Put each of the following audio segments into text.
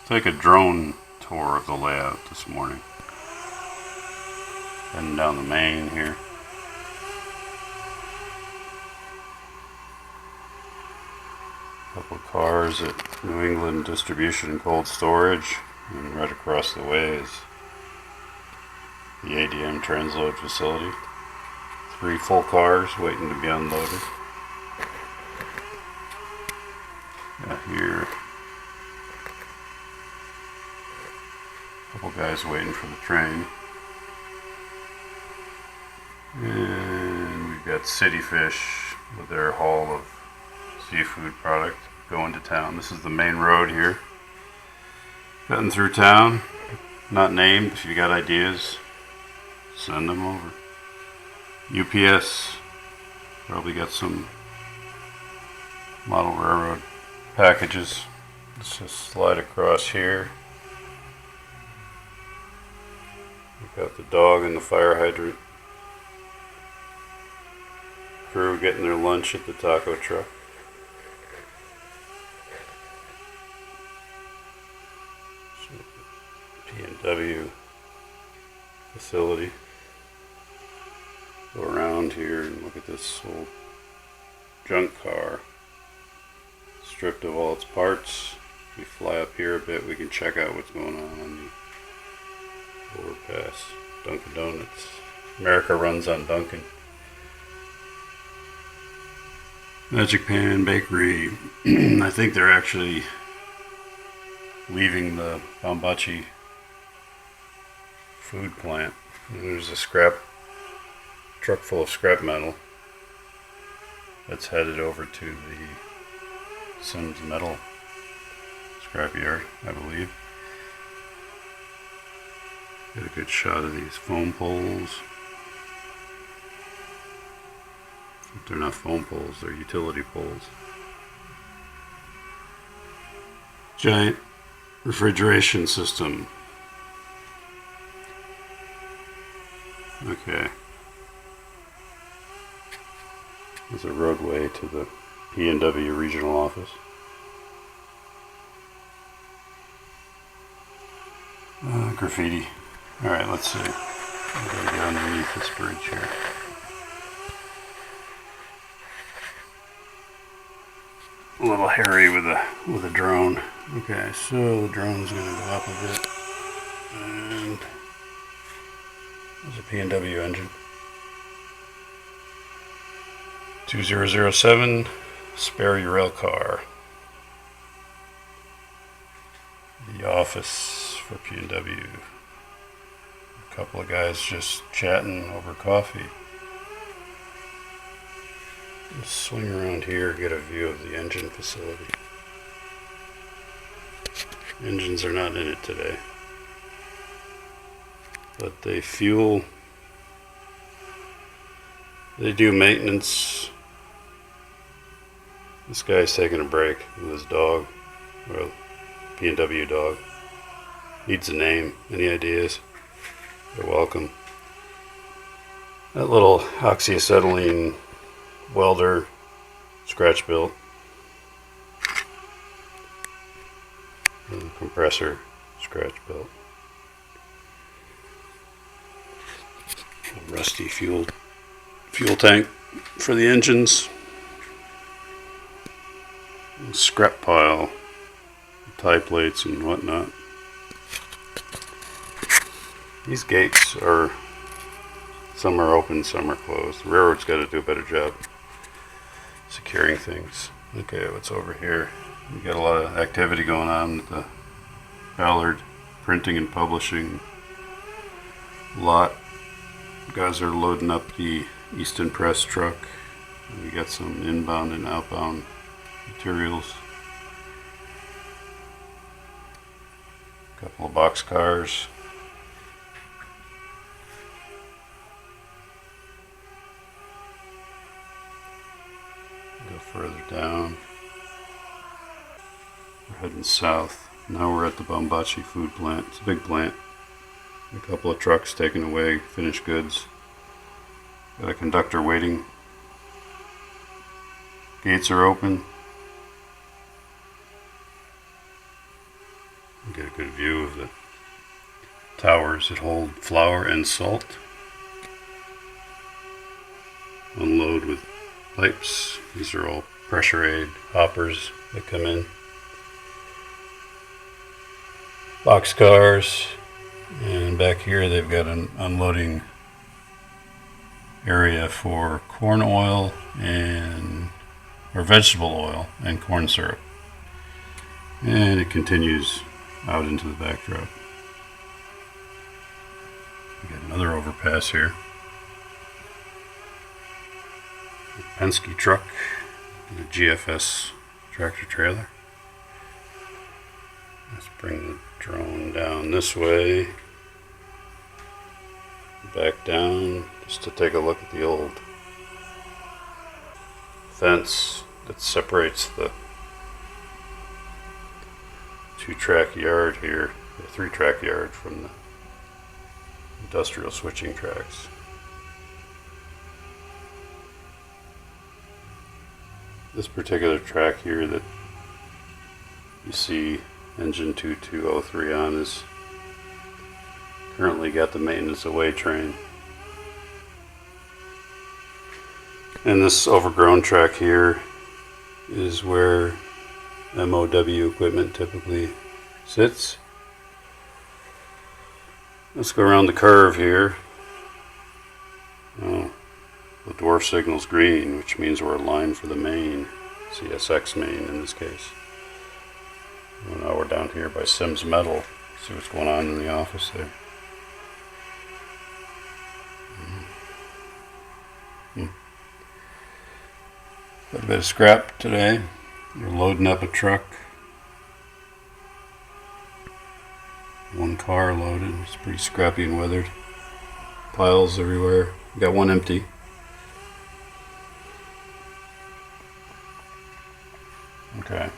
Take a drone tour of the layout this morning. Heading down the main here. Couple of cars at New England Distribution and Cold Storage, and right across the way is the ADM transload facility. 3 full cars waiting to be unloaded. Got here a couple guys waiting for the train. And we've got City Fish with their haul of seafood product going to town. This is the main road here. Cutting through town. Not named. If you got ideas, send them over. UPS probably got some model railroad packages. Let's just slide across here. We've got the dog and the fire hydrant. Crew getting their lunch at the taco truck. P&W facility. Go around here and look at this old junk car. Stripped of all its parts. If we fly up here a bit, we can check out what's going on the overpass. Dunkin' Donuts. America runs on Dunkin'. Magic Pan Bakery. I think they're actually leaving the Bambachi food plant. There's a truck full of scrap metal that's headed over to the Sims Metal scrapyard, I believe. Get a good shot of these foam poles. They're not foam poles, they're utility poles. Giant refrigeration system. Okay. There's a roadway to the P&W regional office. Graffiti. Alright, let's see. I'm going to get underneath this bridge here. A little hairy with a drone. Okay, so the drone's going to go up a bit. And there's a P&W engine. 2007 spare your rail car. The office for P&W. A couple of guys just chatting over coffee. Let's swing around here, get a view of the engine facility. Engines are not in it today, but they fuel. They do maintenance. This guy's taking a break with his dog, well, P&W dog. Needs a name. Any ideas? You're welcome. That little oxyacetylene welder, scratch built. Compressor, scratch built. Rusty fuel tank for the engines. Scrap pile, tie plates and whatnot. These gates are, some are open, some are closed. The railroad's got to do a better job securing things. Okay, what's over here? We got a lot of activity going on at the Ballard printing and publishing lot. Guys are loading up the Easton Press truck. We got some inbound and outbound materials. A couple of box cars. Go further down. We're heading south. Now we're at the Bambachi food plant. It's a big plant. A couple of trucks taking away finished goods. Got a conductor waiting. Gates are open. get a good view of the towers that hold flour and salt. Unload with pipes. These are all pressure aid hoppers that come in. Box cars. And back here they've got an unloading area for corn oil or vegetable oil and corn syrup. And it continues out into the backdrop. We got another overpass here. A Penske truck and a GFS tractor trailer. Let's bring the drone down this way. Back down just to take a look at the old fence that separates the 2-track yard here, the 3-track yard from the industrial switching tracks. This particular track here that you see engine 2203 on is currently got the maintenance away train. And this overgrown track here is where MOW equipment typically sits. Let's go around the curve here. Oh, the dwarf signal's green, which means we're aligned for the main, CSX main in this case. Well, now we're down here by Sims Metal. See what's going on in the office there. Got a bit of scrap today. We're loading up a truck. One car loaded. It's pretty scrappy and weathered. Piles everywhere. We got one empty. Okay.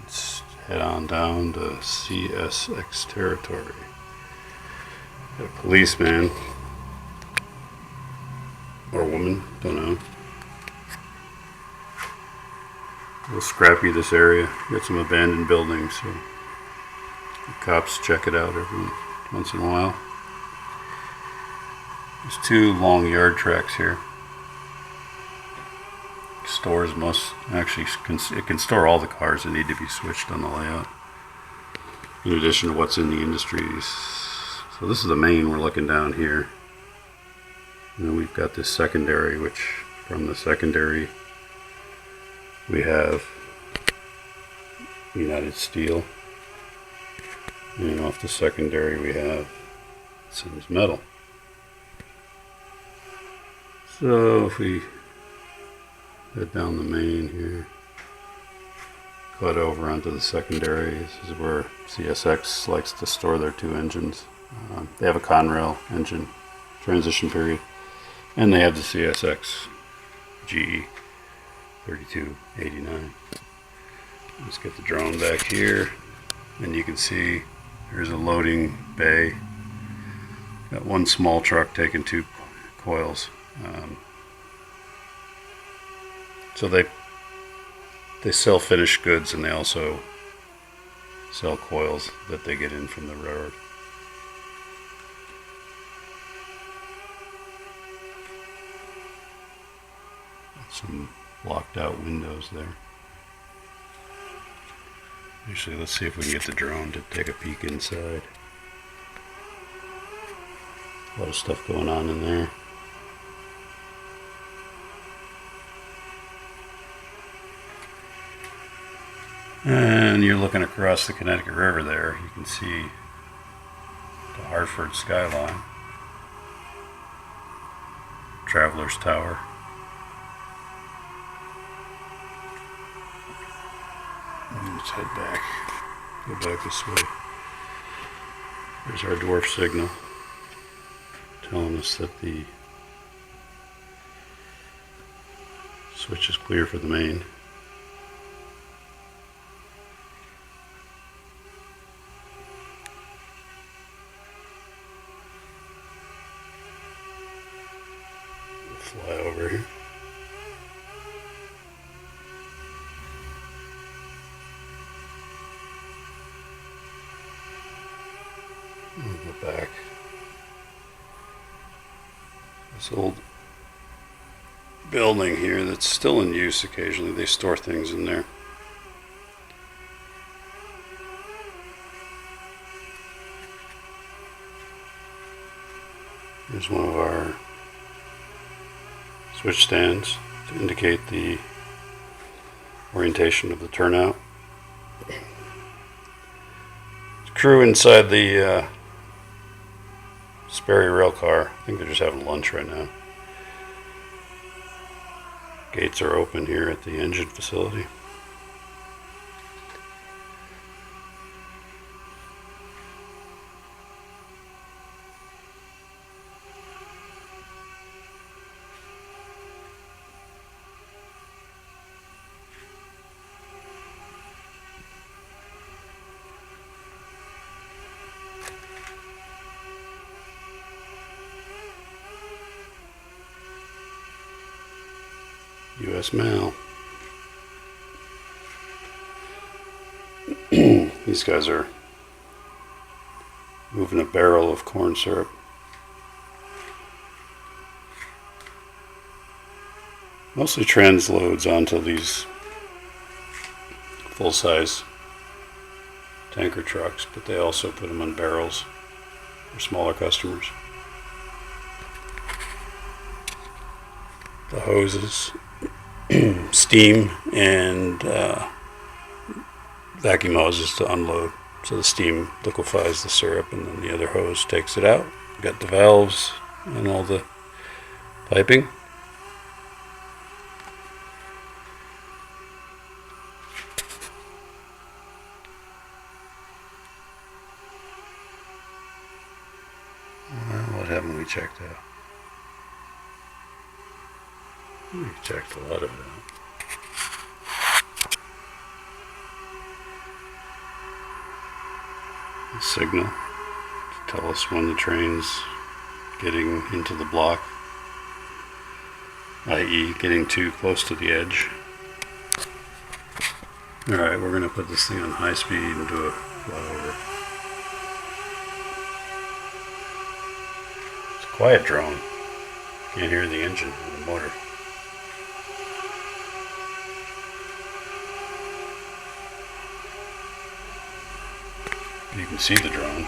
Let's head on down to CSX territory. Got a policeman. Or woman, don't know. A little scrappy this area. Got some abandoned buildings, so the cops check it out every once in a while. There's 2 long yard tracks here. Stores it can store all the cars that need to be switched on the layout, in addition to what's in the industries. So this is the main we're looking down here. And then we've got this secondary, which from the secondary we have United Steel, and off the secondary we have Sims Metal. So if we head down the main here, cut over onto the secondary, this is where CSX likes to store their 2 engines. They have a Conrail engine, transition period, and they have the CSX GE 3289. Let's get the drone back here, and you can see there's a loading bay. Got one small truck taking 2 coils. So they sell finished goods, and they also sell coils that they get in from the railroad. Some blocked out windows there. Actually, let's see if we can get the drone to take a peek inside. A lot of stuff going on in there. And you're looking across the Connecticut River there. You can see the Hartford skyline. Travelers Tower. Let's head back. Go back this way. There's our dwarf signal telling us that the switch is clear for the main. Fly over here. This old building here that's still in use occasionally. They store things in there. Here's one of our switch stands to indicate the orientation of the turnout. Crew inside the Sperry rail car. I think they're just having lunch right now. Gates are open here at the engine facility. U.S. mail. These guys are moving a barrel of corn syrup. Mostly transloads onto these full-size tanker trucks, but they also put them on barrels for smaller customers. The hoses, steam, and vacuum hoses to unload. So the steam liquefies the syrup and then the other hose takes it out. Got the valves and all the piping. What haven't we checked out? We checked a lot of it out. The signal to tell us when the train's getting into the block, i.e. getting too close to the edge. Alright, we're going to put this thing on high speed and do a flyover. It's a quiet drone. Can't hear the engine or the motor. You can see the drone.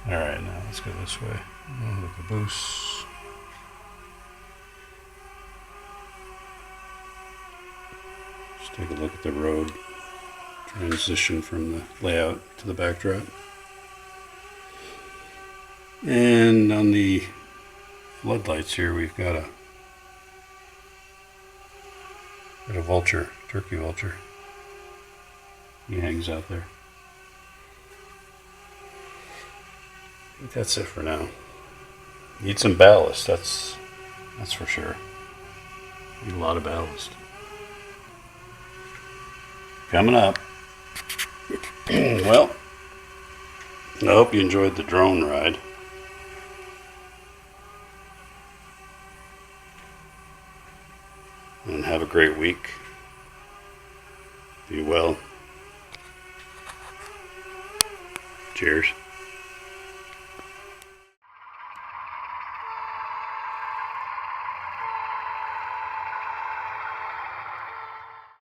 Alright, now let's go this way. The caboose. Just take a look at the road transition from the layout to the backdrop. And on the floodlights here, we've got a vulture, turkey vulture. He hangs out there. I think that's it for now. Need some ballast, that's for sure. Need a lot of ballast. Coming up. Well, I hope you enjoyed the drone ride. And have a great week. Be well. Cheers.